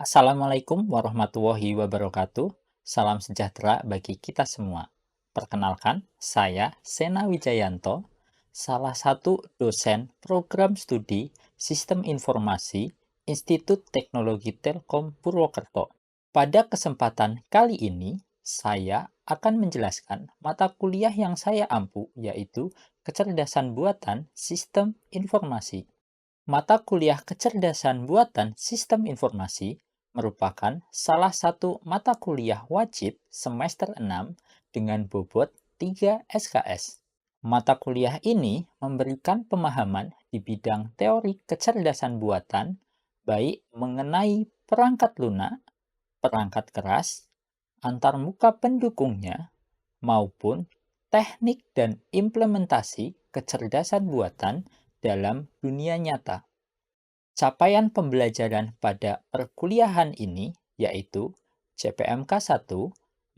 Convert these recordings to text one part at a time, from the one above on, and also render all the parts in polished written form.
Assalamualaikum warahmatullahi wabarakatuh. Salam sejahtera bagi kita semua. Perkenalkan, saya Sena Wijayanto, salah satu dosen program studi Sistem Informasi Institut Teknologi Telkom Purwokerto. Pada kesempatan kali ini, saya akan menjelaskan mata kuliah yang saya ampu, yaitu Kecerdasan Buatan Sistem Informasi. Mata kuliah Kecerdasan Buatan Sistem Informasi merupakan salah satu mata kuliah wajib semester 6 dengan bobot 3 SKS. Mata kuliah ini memberikan pemahaman di bidang teori kecerdasan buatan, baik mengenai perangkat lunak, perangkat keras, antarmuka pendukungnya, maupun teknik dan implementasi kecerdasan buatan dalam dunia nyata. Capaian pembelajaran pada perkuliahan ini yaitu CPMK 1,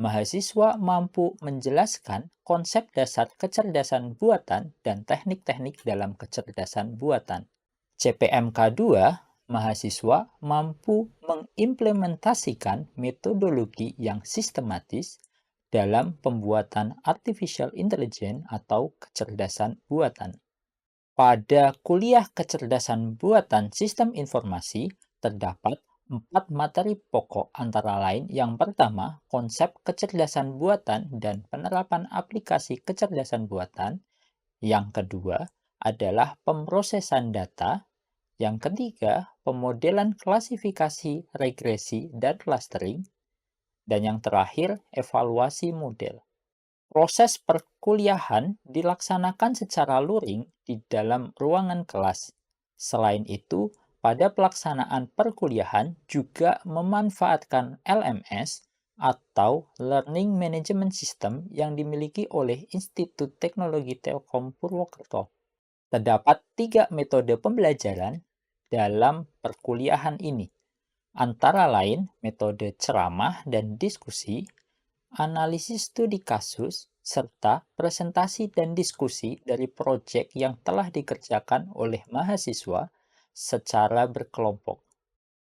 mahasiswa mampu menjelaskan konsep dasar kecerdasan buatan dan teknik-teknik dalam kecerdasan buatan. CPMK 2, mahasiswa mampu mengimplementasikan metodologi yang sistematis dalam pembuatan artificial intelligence atau kecerdasan buatan. Pada kuliah kecerdasan buatan sistem informasi, terdapat 4 materi pokok antara lain yang pertama, konsep kecerdasan buatan dan penerapan aplikasi kecerdasan buatan. Yang kedua adalah pemrosesan data. Yang ketiga, pemodelan klasifikasi, regresi, dan clustering. Dan yang terakhir, evaluasi model. Proses perkuliahan dilaksanakan secara luring di dalam ruangan kelas. Selain itu, pada pelaksanaan perkuliahan juga memanfaatkan LMS atau Learning Management System yang dimiliki oleh Institut Teknologi Telkom Purwokerto. Terdapat 3 metode pembelajaran dalam perkuliahan ini, antara lain metode ceramah dan diskusi, analisis studi kasus, serta presentasi dan diskusi dari proyek yang telah dikerjakan oleh mahasiswa secara berkelompok.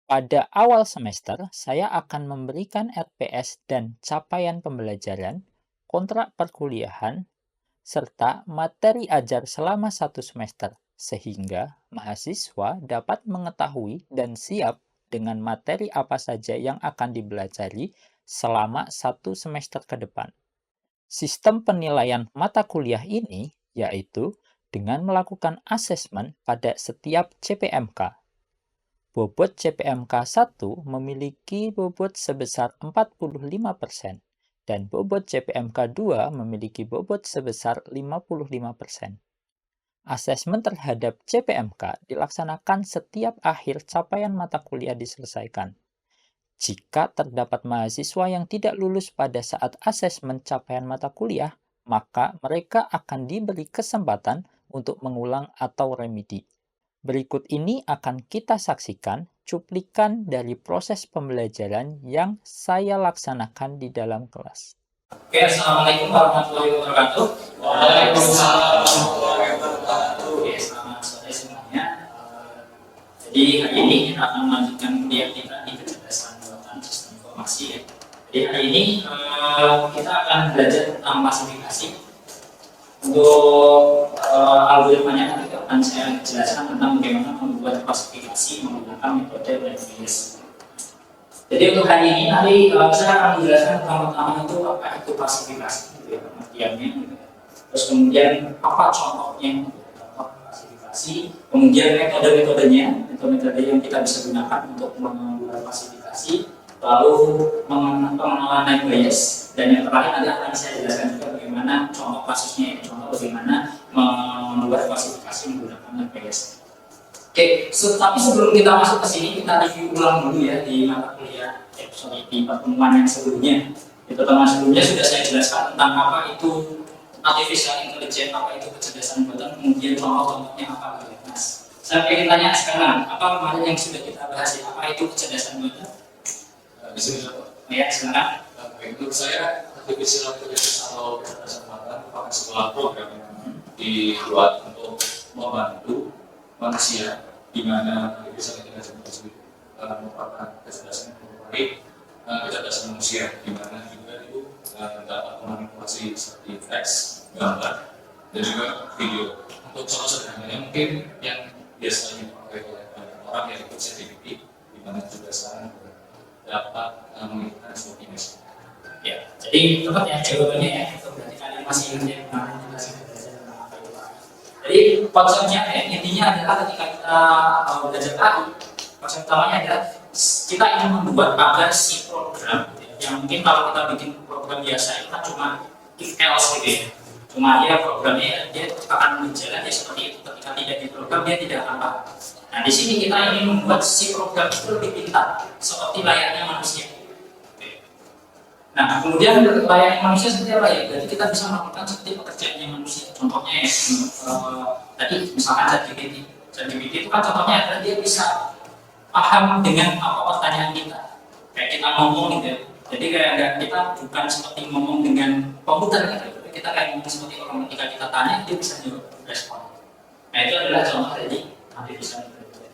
Pada awal semester, saya akan memberikan RPS dan capaian pembelajaran, kontrak perkuliahan, serta materi ajar selama 1 semester, sehingga mahasiswa dapat mengetahui dan siap dengan materi apa saja yang akan dipelajari selama 1 semester ke depan. Sistem penilaian mata kuliah ini yaitu dengan melakukan asesmen pada setiap CPMK. Bobot CPMK 1 memiliki bobot sebesar 45% dan bobot CPMK 2 memiliki bobot sebesar 55%. Asesmen terhadap CPMK dilaksanakan setiap akhir capaian mata kuliah diselesaikan. Jika terdapat mahasiswa yang tidak lulus pada saat asesmen capaian mata kuliah, maka mereka akan diberi kesempatan untuk mengulang atau remedi. Berikut ini akan kita saksikan cuplikan dari proses pembelajaran yang saya laksanakan di dalam kelas. Oke, Assalamualaikum warahmatullahi wabarakatuh. Waalaikumsalam warahmatullahi wabarakatuh. Oke, selamat sore semuanya. Jadi hari ini kita akan melanjutkan kuliah kita di kecerdasan buatan sistem informasi. Jadi hari ini kita akan belajar tentang klasifikasi. Untuk algoritmanya nanti akan saya jelaskan tentang bagaimana membuat klasifikasi menggunakan metode Bernoulli. Jadi untuk hari ini nanti saya akan menjelaskan tentang pertama itu apa itu klasifikasi, gitu ya, pengertiannya. Terus kemudian apa contohnya klasifikasi, kemudian metode-metodenya, metode-metode yang kita bisa gunakan untuk membuat klasifikasi, lalu pengenalan naive Bayes, dan yang terakhir nanti akan saya jelaskan juga bagaimana contoh kasusnya, contoh bagaimana membuat klasifikasi menggunakan naive Bayes. Oke, tapi sebelum kita masuk ke sini, kita review ulang dulu ya di mata kuliah di pertemuan yang sebelumnya. Di pertemuan sebelumnya sudah saya jelaskan tentang apa itu artificial intelligence, apa itu kecerdasan buatan, kemudian contoh-contohnya apa gitu, Mas. Saya ingin tanya sekarang, apa kemarin yang sudah kita bahas ya, apa itu kecerdasan buatan? Di sini Ya, sekarang. menurut saya artificial intelligence atau kecerdasan buatan merupakan sebuah program yang dibuat untuk membantu manusia, di mana artificial intelligence tersebut merupakan kecerdasan yang merupakan kecerdasan manusia, di mana juga itu dapat memanipulasi seperti teks, gambar, dan juga video. Untuk contoh sederhananya mungkin yang biasanya dipakai oleh banyak orang yaitu ChatGPT, di mana kecerdasan dapat mengirimkan sebuah image. Ya, jadi tepat ya jawabannya ya. Itu berarti kalian masih ingat yang kemarin kita sudah belajar tentang apa itu AI. Jadi konsepnya ya, intinya adalah ketika kita belajar AI, konsep utamanya adalah kita ingin membuat agar si program yang mungkin kalau kita bikin program biasa itu kan cuma if else gitu ya. Cuma dia programnya dia akan berjalan ya seperti itu. Ketika tidak diprogram dia tidak akan paham. Nah di sini kita ingin membuat si program itu lebih pintar seperti layaknya manusia. Nah, kemudian layaknya manusia seperti apa ya? Jadi kita bisa melakukan seperti pekerjaannya manusia. Contohnya ya, tadi misalkan ChatGPT itu kan contohnya adalah dia bisa paham dengan apa pertanyaan kita. Kayak kita ngomong gitu ya. Jadi kayak kita bukan seperti ngomong dengan komputer gitu. Kita kayak ngomong seperti orang ketika kita tanya dia bisa jawab respon. Nah itu adalah contoh dari artificial intelligence.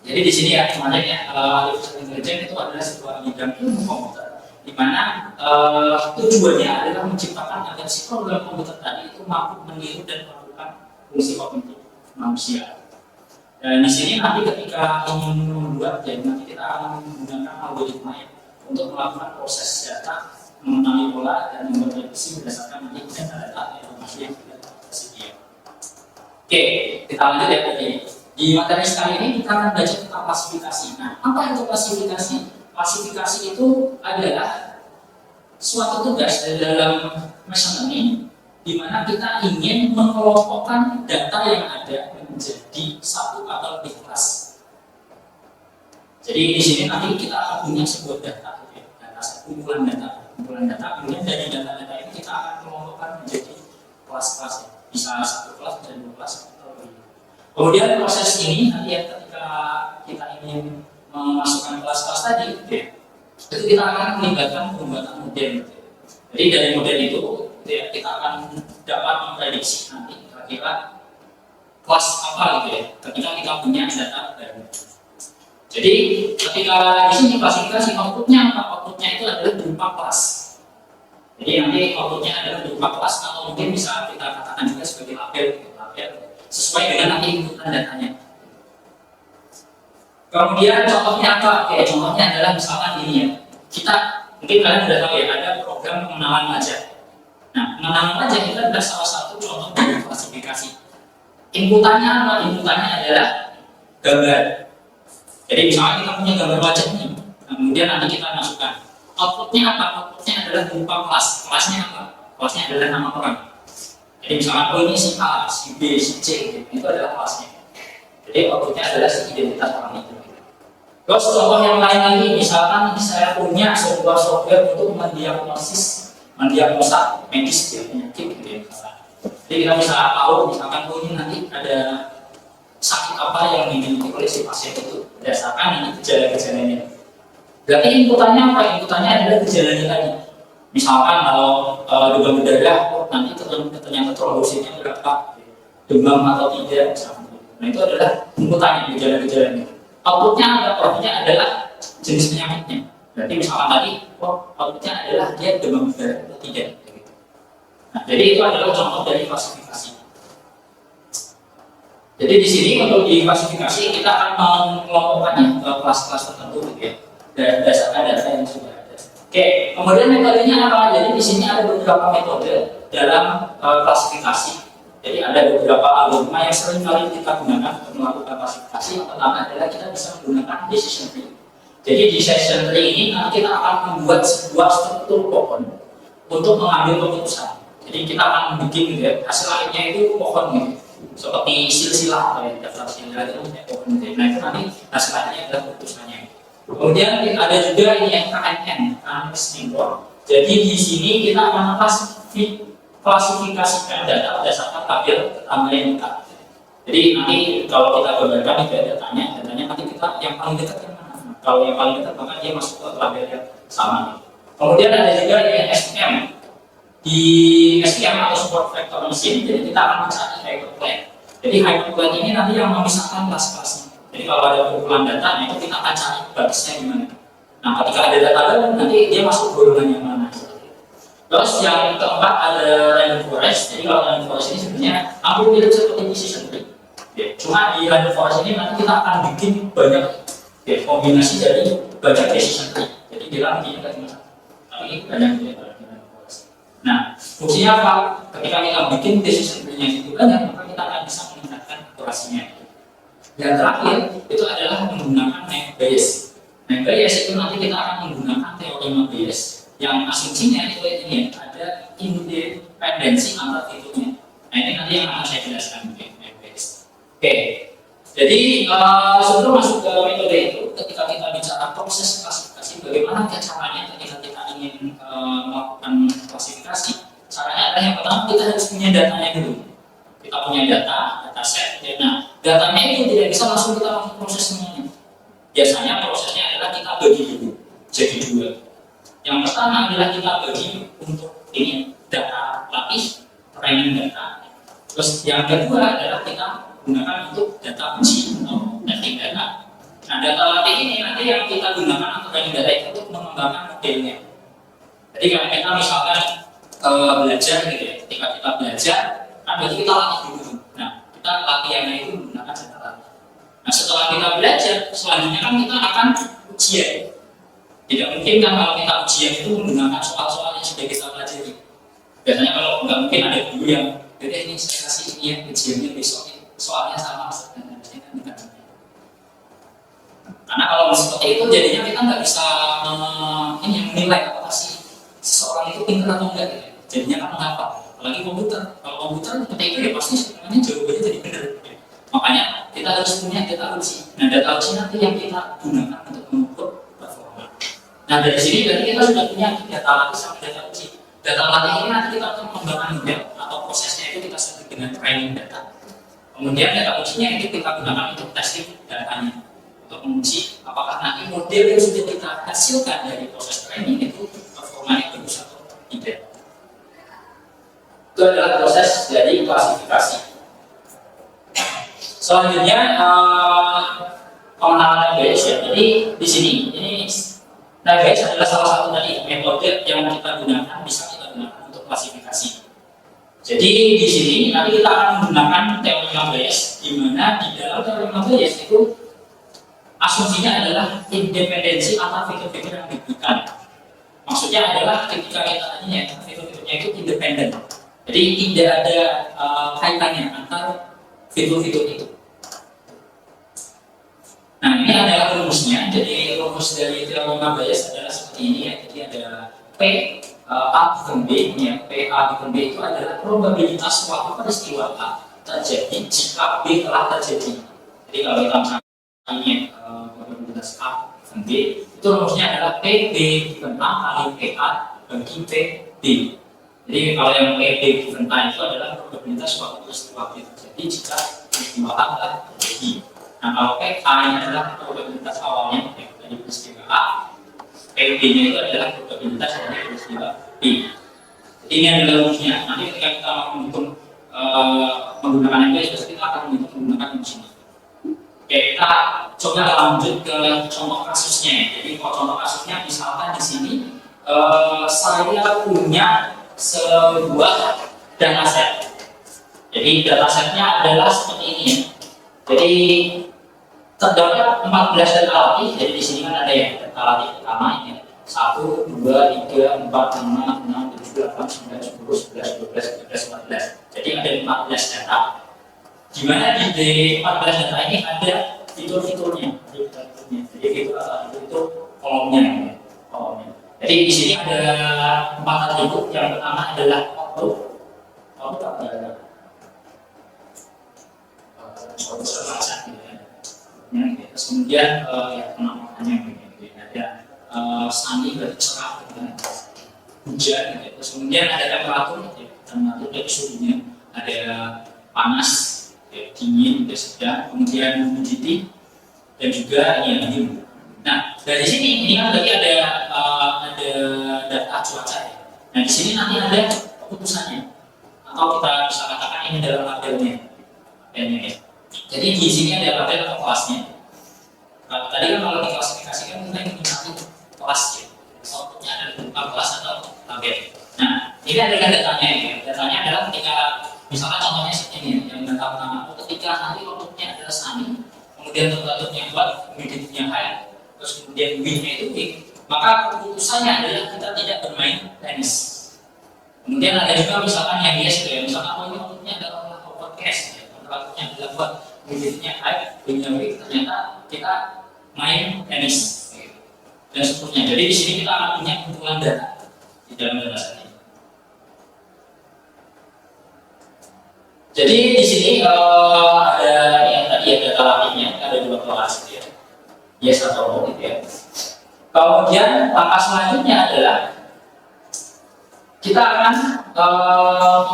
Jadi di sini ya kemarin ya artificial intelligence itu adalah sebuah bidang ilmu komputer di mana tujuannya adalah menciptakan agar si program komputer tadi itu mampu meniru dan melakukan fungsi kognitif manusia. Dan di sini nanti ketika ingin membuat, jadi nanti kita akan menggunakan algoritma ya, untuk melakukan proses data, mengenali pola dan membuat prediksi berdasarkan nanti data-data informasi yang kita tersedia. Oke, kita lanjut ya tadi. Di materi sekali ini kita akan belajar tentang klasifikasi. Nah, apa itu klasifikasi? Klasifikasi itu adalah suatu tugas dalam machine learning di mana kita ingin mengelompokkan data yang ada menjadi satu atau lebih kelas. Jadi di sini nanti kita akan punya sebuah data, kumpulan data, kemudian dari data-data ini kita akan mengelompokkan menjadi kelas-kelas, bisa satu kelas dan dua kelas atau lebih. Kemudian proses ini nanti ya ketika kita ingin memasukkan kelas-kelas tadi, itu kita akan melibatkan pembuatan model. Jadi dari model itu kita akan dapat memprediksi nanti kira-kira kelas apa gitu ya, ketika kita punya data baru. Jadi ketika di sini klasifikasi outputnya apa? Outputnya itu adalah berupa kelas. Jadi nanti outputnya adalah berupa kelas atau mungkin bisa kita katakan juga sebagai label, sesuai dengan nanti inputan datanya. Kemudian contohnya apa? Oke, contohnya adalah misalkan ini ya. Kita mungkin kalian sudah tahu ya, ada program pengenalan wajah. Nah, pengenalan wajah itu adalah salah satu contoh dari klasifikasi. Inputannya apa? Inputannya adalah gambar. Jadi misalnya kita punya gambar wajah ini, kemudian nanti kita masukkan. Outputnya apa? Outputnya adalah berupa kelas. Kelasnya apa? Kelasnya adalah nama orang. Jadi misalnya oh ini si A, si B, si C, itu adalah kelasnya. Jadi outputnya adalah si identitas orang itu. Terus contoh yang lain lagi, misalkan saya punya sebuah software untuk mendiagnosa medis penyakit gitu ya. Jadi kita bisa tahu misalkan oh ini nanti ada sakit apa yang dimiliki oleh si pasien itu berdasarkan nanti gejala-gejalanya. Berarti inputannya apa? Inputannya adalah gejalanya tadi. Misalkan kalau demam berdarah, nanti ternyata trombositnya berapa, demam atau tidak, misalkan. Nah itu adalah inputannya, gejala-gejalanya. Outputnya apa? Outputnya adalah jenis penyakitnya. Berarti misalkan tadi, outputnya adalah dia demam berdarah atau tidak. Nah, jadi itu adalah contoh dari klasifikasi. Jadi di sini untuk di klasifikasi kita akan mengelompokkannya ke kelas-kelas tertentu, gitu ya, berdasarkan data yang sudah ada. Oke, kemudian metodenya apa? Jadi di sini ada beberapa metode dalam klasifikasi. Jadi ada beberapa algoritma yang sering kali kita gunakan untuk melakukan klasifikasi. Yang pertama adalah kita bisa menggunakan decision tree. Jadi decision tree ini nanti kita akan membuat sebuah struktur pohon untuk mengambil keputusan. Jadi kita akan bikin gitu ya, hasil akhirnya itu pohon gitu, seperti silsilah atau daftar silsilah itu pohon gitu. Nah itu nanti hasil akhirnya adalah keputusannya. Kemudian ada juga ini yang KNN, extintor. Jadi di sini kita akan klasifikasikan data berdasarkan tabel tetangga yang dekat. Jadi nanti kalau kita gambarkan itu datanya nanti kita yang paling dekat yang mana? Kalau yang paling dekat maka dia masuk ke tabel yang sama. Kemudian ada juga yang SVM. Di SVM atau support vector machine, jadi kita akan mencari hyperplane. Jadi hyperplane ini nanti yang memisahkan kelas-kelasnya. Jadi kalau ada kumpulan data, nah itu kita akan cari bagusnya gimana. Nah, ketika ada data baru, nanti dia masuk golongan yang mana. Terus yang keempat ada random forest. Jadi kalau random forest ini sebenarnya hampir mirip seperti decision tree. Ya, cuma di random forest ini nanti kita akan bikin banyak kombinasi dari banyak decision tree. Jadi dia nanti kita cuma satu, tapi banyak di random forest. Nah, fungsinya apa? Ketika kita bikin decision tree-nya itu banyak, maka kita akan bisa meningkatkan akurasinya. Yang terakhir itu adalah menggunakan name bias. Name bias itu nanti kita akan menggunakan teorema bias yang asumsinya itu ini ada independensi antar fiturnya. Nah ini nanti yang akan saya jelaskan mungkin name bias. Oke, jadi sebelum masuk ke metode itu, ketika kita bicara proses klasifikasi, bagaimana caranya ketika kita ingin melakukan klasifikasi? Caranya adalah yang pertama kita harus punya datanya dulu. Kita punya data set. Nah, datanya itu tidak bisa langsung kita lakukan proses semuanya. Biasanya prosesnya adalah kita bagi dulu, jadi dua. Yang pertama adalah kita bagi untuk ini data lapis, training data. Terus yang kedua adalah kita gunakan untuk data uji atau testing data. Nah, data latih ini nanti yang kita gunakan untuk training data itu untuk mengembangkan modelnya. Jadi kalau kita misalkan belajar gitu ya, ketika kita belajar, kan berarti kita latih dulu. Nah, kita latihannya itu menggunakan data latih. Nah, setelah kita belajar, selanjutnya kan kita akan ujian. Tidak mungkin kan kalau kita ujian itu menggunakan soal-soal yang sudah kita pelajari. Biasanya kalau nggak mungkin ada guru yang, jadi ini saya kasih ini ya ujiannya besok, soalnya sama. Karena kalau seperti itu jadinya kita nggak bisa ini yang menilai apakah sih seseorang itu pintar atau enggak. Gitu. Jadinya kan mengapa? Apalagi komputer. Kalau komputer seperti itu ya pasti sebenarnya jawabannya jadi benar. Makanya kita harus punya data uji. Nah data uji nanti yang kita gunakan untuk mengukur performa. Nah dari sini berarti kita sudah punya data latih sama data uji. Data latih ini nanti kita akan mengembangkan model atau prosesnya itu kita sebut dengan training data. Kemudian data ujinya itu kita gunakan untuk testing datanya. Untuk menguji apakah nanti model yang sudah kita hasilkan dari proses training itu performanya bagus atau tidak. Itu adalah proses dari klasifikasi. Selanjutnya pengenalan name bias ya. Jadi di sini ini name bias adalah salah satu dari metode yang kita gunakan bisa kita gunakan untuk klasifikasi. Jadi di sini nanti kita akan menggunakan teorema bias, di mana di dalam teorema bias itu asumsinya adalah independensi antar fitur-fitur yang diberikan. Maksudnya adalah ketika kita ini ya fitur-fiturnya itu independen. Jadi tidak ada kaitannya antar fitur-fitur itu. Nah ini adalah rumusnya. Jadi rumus dari teorema bias adalah seperti ini ya. Jadi ada P A dividend B, ya. P A dividend B itu adalah probabilitas suatu peristiwa A terjadi jika B telah terjadi. Jadi kalau kita misalnya ini probabilitas A dividend B itu rumusnya adalah P B dividend A kali P A bagi P B. Jadi kalau yang P B dividend A itu adalah probabilitas suatu peristiwa B terjadi jika peristiwa A telah terjadi. Nah kalau P A nya adalah probabilitas awalnya dari peristiwa A, P B nya itu adalah probabilitas dari peristiwa B. Jadi ini adalah rumusnya. Nanti ketika kita menghitung menggunakan MBS, kita akan menggunakan rumus ini. Oke, kita coba lanjut ke contoh kasusnya. Jadi kalau contoh kasusnya misalkan di sini saya punya sebuah dataset. Jadi datasetnya adalah seperti ini ya. Jadi terdapat 14 data latih. Jadi di sini kan ada ya data latih pertama ini. 1, 2, 3, 4, 5, 6, 7, 8, 9, 10, 11, 12, 13, 14. Jadi ada 14 data. Di mana di 14 data ini ada fitur-fiturnya. Jadi fitur itu kolomnya. Jadi di sini ada 4 atribut. Yang pertama adalah auto. Auto apa ya? Terus kemudian ya namanya ada sunny berarti cerah, hujan. Terus kemudian ada temperatur, temperatur dari suhunya. Ada panas, dingin, sedang. Kemudian humidity dan juga ini dingin. Nah dari sini ini kan berarti ada data cuaca. Nah di sini nanti ada keputusannya atau kita bisa katakan ini adalah labelnya. Jadi di sini ada label atau kelasnya. Tadi kan kalau diklasifikasikan kita ingin mencari kelas ya, outputnya ada berupa kelas atau tabel. Nah, ini adalah datanya ya. Datanya adalah ketika misalkan contohnya seperti ini yang data pertama, ketika nanti outputnya adalah sunny, kemudian temperaturnya kuat, humidity-nya high, terus kemudian wind-nya itu weak, maka keputusannya adalah kita tidak bermain tenis. Kemudian ada juga misalkan yang yes ya, misalkan ini outputnya adalah overcast ya, temperaturnya adalah kuat, humidity-nya high, wind-nya weak, ternyata kita main tenis dan seterusnya. Jadi di sini kita akan punya kumpulan data di dalam dataset ini. Jadi di sini ada yang tadi ya data latihnya, ada dua kelas gitu ya, yes atau no gitu ya. Kemudian langkah selanjutnya adalah kita akan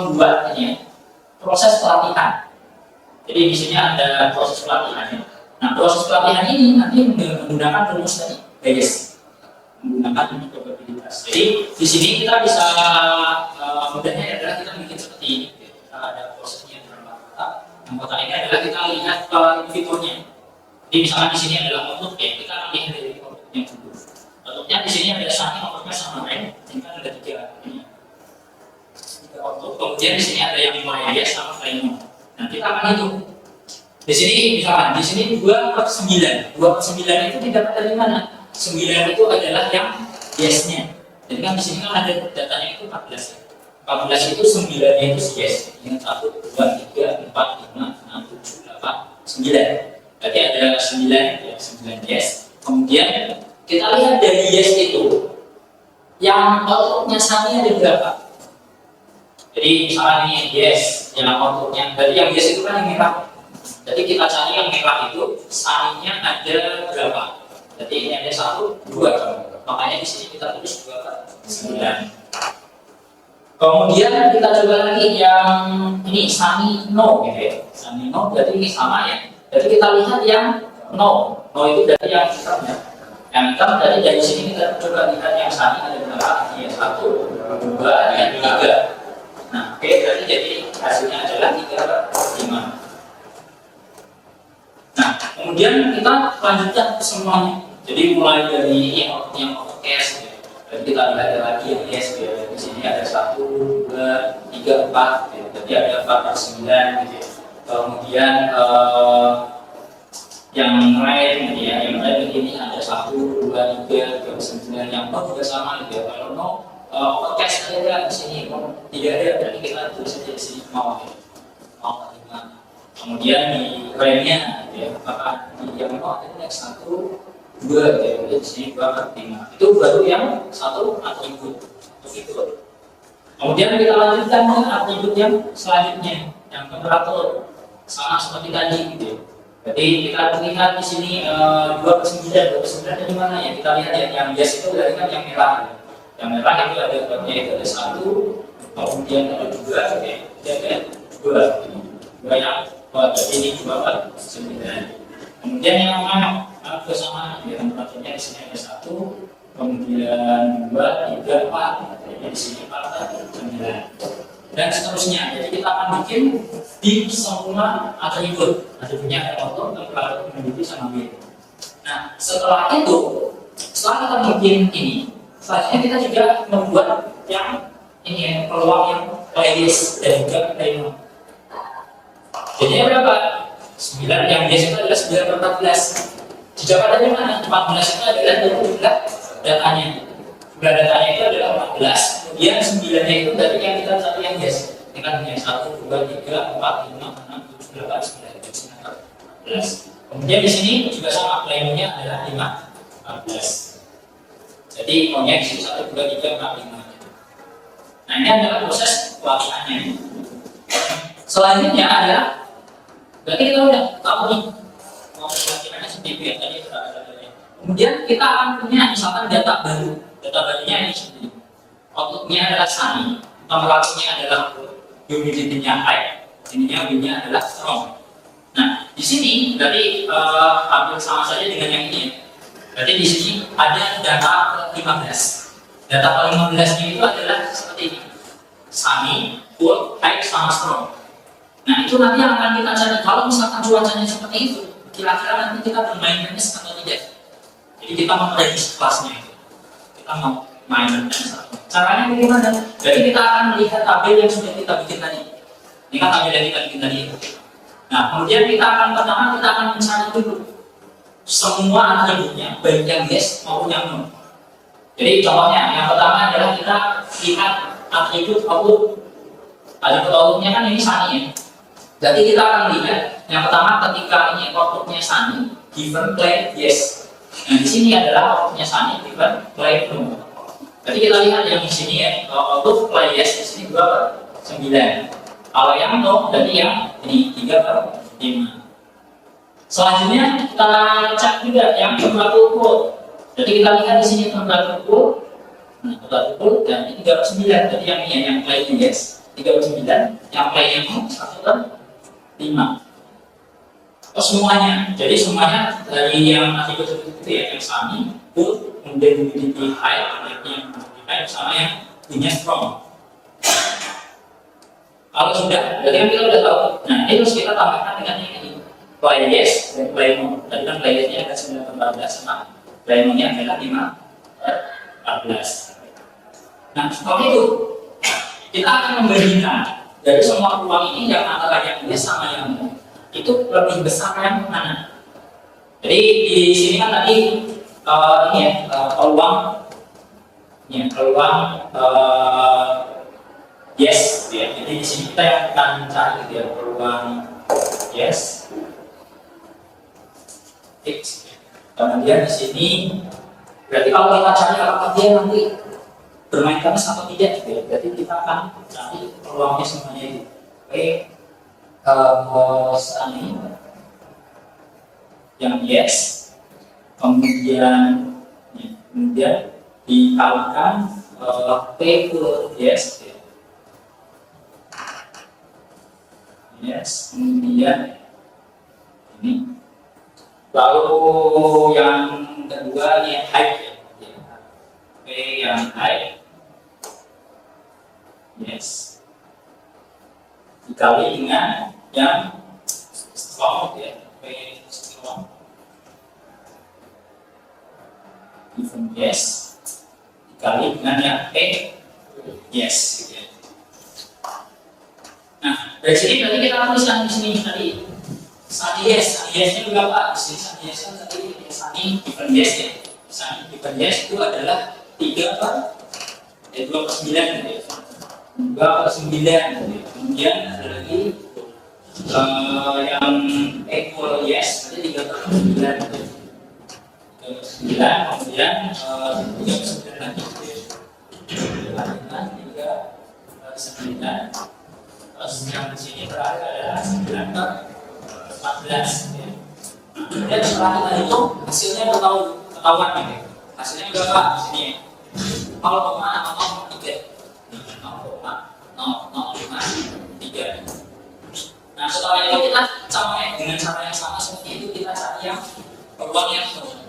membuat ini ya, proses pelatihan. Jadi di sini ada proses pelatihannya. Nah, proses pelatihan ini nanti menggunakan rumus tadi, Bayes, menggunakan probabilitas. Jadi di sini kita bisa mudahnya adalah kita bikin seperti ini. Kita ada prosesnya dalam kota. Yang kota ini adalah kita lihat fiturnya. Jadi misalnya di sini adalah output ya, kita lihat dari outputnya dulu. Outputnya di sini ada sunny, outputnya sama rain. Ini kan ada tiga output. Kemudian di sini ada yang bias sama plano. Nah, kita akan hitung. Di sini misalkan di sini 2/9. 2/9 itu didapat dari mana? 9 itu adalah yang yes-nya. Jadi kan di sini kan ada datanya itu 14 ya. 14 itu 9-nya itu yes. Ingat 1, 2, 3, 4, 5, 6, 7, 8, 9. Berarti ada 9 ya, 9 yes. Kemudian kita lihat dari yes itu yang outputnya sunny ada berapa? Jadi misalkan ini yes, yang outputnya berarti yang yes itu kan yang merah. Jadi kita cari yang merah itu sunny-nya ada berapa? Jadi ini ada 1, 2. Makanya di sini kita tulis 2/9. Kemudian kita coba lagi yang ini sunny no gitu ya. Sunny no berarti ini sama ya. Jadi kita lihat yang no. No itu dari yang hitam ya. Yang hitam tadi dari sini kita coba lihat yang sunny ada berapa? Ya 1, 2, dan 3. Nah, oke, berarti jadi hasilnya adalah 3/5. Nah, kemudian kita lanjutkan ke semuanya. Jadi mulai dari yang overcast, ya. Dan kita lihat lagi yang yes, ya. Di sini ada 1, 2, 3, 4. Ya. Jadi ada 4/9 gitu ya. Kemudian yang right, gitu ya. Yang right begini ada 1, 2, 3, 9. Yang no juga sama gitu ya. Kalau no overcast ada di sini, tidak ada, berarti kita tulis saja di sini mau, mau lima. Kemudian di remnya, ya, apakah di yang no ada 1, 2, ya, di sini 2/5. Itu baru yang satu atribut untuk itu. Kemudian kita lanjutkan ke atribut yang selanjutnya, yang temperatur, sama seperti tadi, gitu. Jadi kita lihat di sini 2/9, 2/9 dari mana ya? Kita lihat ya, yang yes itu dari kan yang merah. Ya. Yang merah itu ada babnya itu ada 1, kemudian ada 2, ya, ada 2 yang jadi ini 2/9. Kemudian yang mana juga sama, ya, temperaturnya di sini ada 1, kemudian 2, 3, 4, jadi di sini 4/9 dan seterusnya. Jadi kita akan bikin di semua atributnya ada output, temperatur, humidity sama wind. Nah setelah itu, setelah kita bikin ini, selanjutnya kita juga membuat yang ini ya, peluang yang bias dan juga plano. Jadinya berapa? 9, yang bias itu adalah 9/14. Didapat dari mana? 14 itu adalah jumlah datanya. Jumlah datanya itu adalah 14. Kemudian 9-nya itu dari yang kita cari yang bias. Ini kan yang 1, 2, 3, 4, 5, 6, 7, 8, 9, 14. Kemudian di sini juga sama, plano-nya adalah 5/14. Jadi maunya di sini 1, 2, 3, 4, 5. Nah ini adalah proses pelatihannya. Selanjutnya adalah berarti kita udah tahu nih proses pelatihannya seperti itu ya tadi sudah ada. Kemudian kita akan punya misalkan data baru. Data barunya ini seperti ini. Outputnya adalah sunny, temperaturnya adalah humidity-nya high, ininya wind-nya adalah strong. Nah di sini berarti hampir sama saja dengan yang ini. Berarti di sini ada data ke-15. Data ke-15 itu adalah seperti ini. Sunny, cool, high, sama strong. Nah itu nanti yang akan kita cari. Kalau misalkan cuacanya seperti itu, kira-kira nanti kita bermain tenis atau tidak. Jadi kita memprediksi kelasnya itu. Kita mau main tenis atau tidak. Caranya bagaimana? Jadi kita akan melihat tabel yang sudah kita bikin tadi. Ini kan tabel yang kita bikin tadi. Nah, kemudian kita akan mencari dulu semua atributnya, baik yang yes maupun yang no. Jadi contohnya, yang pertama adalah kita lihat atribut output. Atribut outputnya kan ini Sunny ya. Jadi kita akan lihat yang pertama ketika ini outputnya Sunny, given play yes. Nah di sini adalah outputnya Sunny, given play no. Jadi kita lihat yang di sini ya, output play yes di sini 2/9. Kalau yang no, berarti yang ini 3/5. Selanjutnya kita cek juga yang temperatur cool. Jadi kita lihat di sini temperatur cool. Nah, temperatur cool dan ini 3/9. Jadi yang ini yang play yes 3/9, yang play yang no 1/5. Oh semuanya. Jadi semuanya dari yang atribut itu ya yang Sunny, cool, kemudian humidity high, yang high sama yang punya strong. Kalau sudah, berarti kan kita sudah tahu. Nah, ini terus kita tambahkan dengan yang ini. Play yes dan play no. Tadi kan play yes-nya ada 9/14, nah play no-nya adalah 5/14. Nah, setelah itu kita akan membandingkan dari semua peluang ini yang antara yang yes sama yang no itu lebih besar yang mana. Jadi di sini kan tadi ini ya peluang yes, ya. Jadi di sini kita yang akan cari gitu ya peluang yes, fix. Kemudian di sini berarti kalau kita cari apakah dia nanti bermain tenis atau tidak, gitu ya. Berarti kita akan cari peluangnya semuanya itu. Oke, ini yang yes, kemudian dikalikan P ke yes. Yes, kemudian ini, lalu yang kedua ini height ya, P yang height, yes, dikali dengan yang strong ya, P strong, even yes, dikali dengan yang P yes. Gitu ya. Nah, dari sini berarti kita tuliskan di sini tadi Sunny yes-nya juga apa? Di sini Sunny yes kan tadi Sunny given yes ya. Sunny given yes itu adalah 2/9 gitu ya. 2/9 gitu ya. Kemudian ada lagi yang equal yes berarti 3/9 gitu ya. 3/9 kemudian 3/9 lagi gitu ya. 3/9. Terus yang di sini terakhir adalah 9/14 ya. Kemudian setelah kita hitung hasilnya ketahuan gitu. Hasilnya berapa di sini ya? 0,003. 0,003. Nah setelah itu kita sama dengan cara yang sama seperti itu kita cari yang peluang yang no.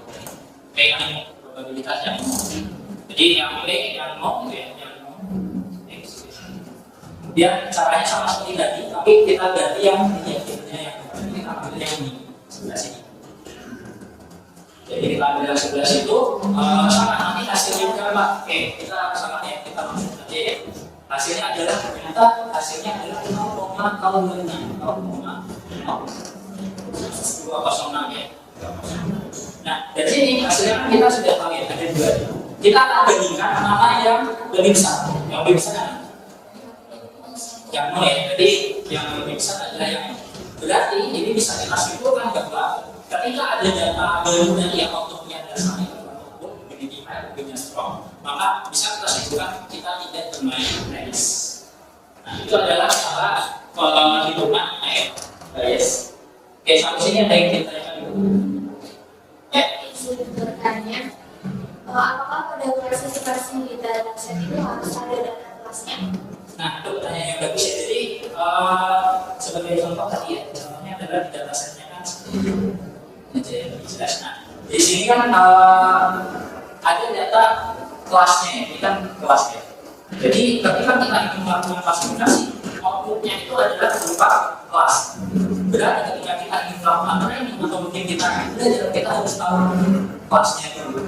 Yang probabilitas yang no. Jadi yang P yang no ya. Dia caranya sama seperti tadi, tapi kita ganti yang ini ya, kita ambil yang ini sebelah sini. Jadi kita ambil yang sebelah situ, sama nanti hasilnya berapa? Oke, kita sama ya, kita masuk nanti ya. Hasilnya adalah ternyata hasilnya adalah 0,00206 ya. Nah dari sini hasilnya kan kita sudah tahu ya ada dua. Kita akan bandingkan mana yang lebih besar, yang lebih besar kan? Yang no ya, jadi yang lebih besar adalah yang berarti ini bisa kita simpulkan bahwa ketika ada data baru dari yang outputnya adalah sama output begini begini strong, maka bisa kita simpulkan kita tidak bermain tenis. Nah itu adalah cara penghitungan bias. Oke, sampai sini ada yang ditanyakan dulu. Ya, izin bertanya, apakah pada klasifikasi di dataset itu harus ada data kelasnya? Nah, itu pertanyaan yang bagus ya. Jadi sebagai contoh tadi ya, contohnya adalah di datasetnya kan seperti itu. Jadi lebih jelas. Nah, di sini kan ada data kelasnya ya, ini kan kelasnya. Jadi ketika kita ingin melakukan klasifikasi, outputnya itu adalah berupa kelas. Berarti ketika kita ingin melakukan training atau mungkin kita belajar, kita harus tahu kelasnya dulu.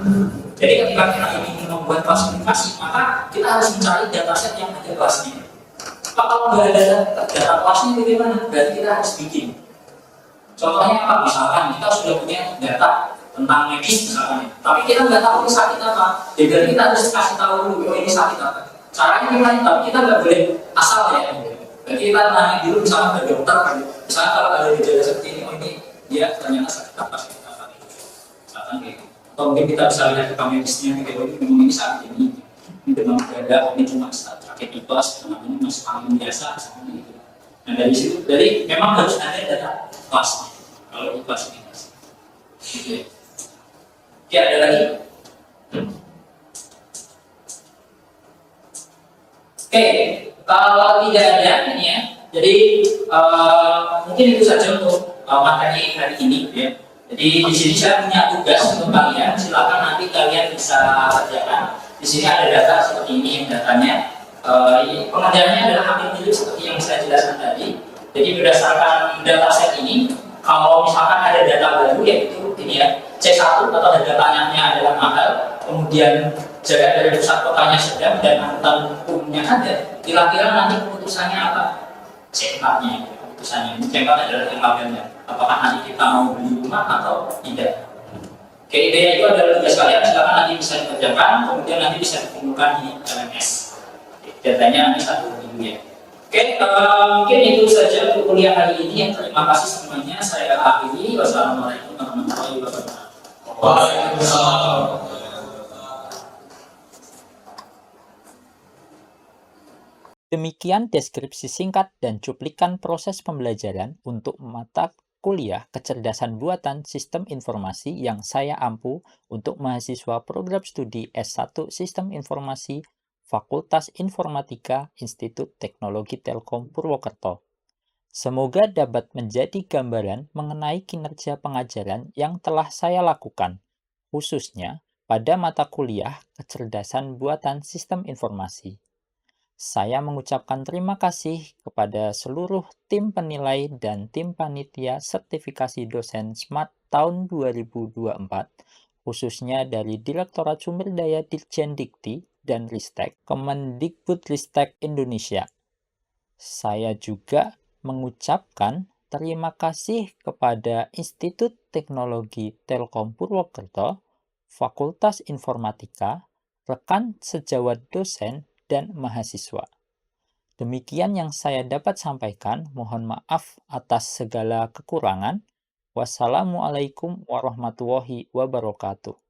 Jadi ketika kita ingin membuat klasifikasi, maka kita harus mencari dataset yang ada kelasnya. Kalau nggak ada data kelasnya bagaimana? Berarti kita harus bikin. Contohnya apa? Misalkan kita sudah punya data tentang medis misalkan, tapi kita nggak tahu ini sakit apa. Jadi kita harus kasih tahu dulu, oh ini sakit apa. Caranya gimana? Tapi kita nggak boleh asal ya. Jadi kita nanya dulu misalnya ke dokter, misalnya kalau ada gejala seperti ini, oh ini dia ternyata sakit apa, misalkan gitu. Atau mungkin kita bisa lihat ke medisnya, gitu, oh ini sakit ini demam berdarah, ini cuma sakit tipes, namanya masih angin biasa, misalkan gitu. Nah dari situ, jadi memang harus ada data kelasnya kalau di klasifikasi. Oke, ada lagi? Oke, kalau tidak ada ini ya, jadi mungkin itu saja untuk materi hari ini ya. Jadi di sini saya punya tugas untuk kalian, silakan nanti kalian bisa kerjakan. Di sini ada data seperti ini datanya. Pengerjaannya adalah hampir mirip seperti yang saya jelaskan tadi. Jadi berdasarkan dataset ini, kalau misalkan ada data baru yaitu ini ya, C1 atau datanya adalah mahal, kemudian jarak dari pusat kotanya sedang dan angkutan umumnya ada, kira-kira nanti keputusannya apa? C4-nya keputusannya. C4 adalah tinggalnya. Apakah nanti kita mau beli rumah atau tidak? Oke, ide itu adalah tugas kalian, silakan nanti bisa dikerjakan, kemudian nanti bisa dikumpulkan di LMS. Datanya nanti satu minggu ya. Oke, mungkin itu saja untuk kuliah hari ini. Terima kasih semuanya. Saya akhiri. Wassalamualaikum warahmatullahi wabarakatuh. Waalaikumsalam. Demikian deskripsi singkat dan cuplikan proses pembelajaran untuk mata kuliah Kecerdasan Buatan Sistem Informasi yang saya ampu untuk mahasiswa program studi S1 Sistem Informasi Fakultas Informatika Institut Teknologi Telkom Purwokerto. Semoga dapat menjadi gambaran mengenai kinerja pengajaran yang telah saya lakukan, khususnya pada mata kuliah Kecerdasan Buatan Sistem Informasi. Saya mengucapkan terima kasih kepada seluruh tim penilai dan tim panitia sertifikasi dosen SMART tahun 2024, khususnya dari Direktorat Sumber Daya Dirjen Dikti dan Ristek, Kemendikbudristek Indonesia. Saya juga mengucapkan terima kasih kepada Institut Teknologi Telkom Purwokerto, Fakultas Informatika, rekan sejawat dosen, dan mahasiswa. Demikian yang saya dapat sampaikan. Mohon maaf atas segala kekurangan. Wassalamualaikum warahmatullahi wabarakatuh.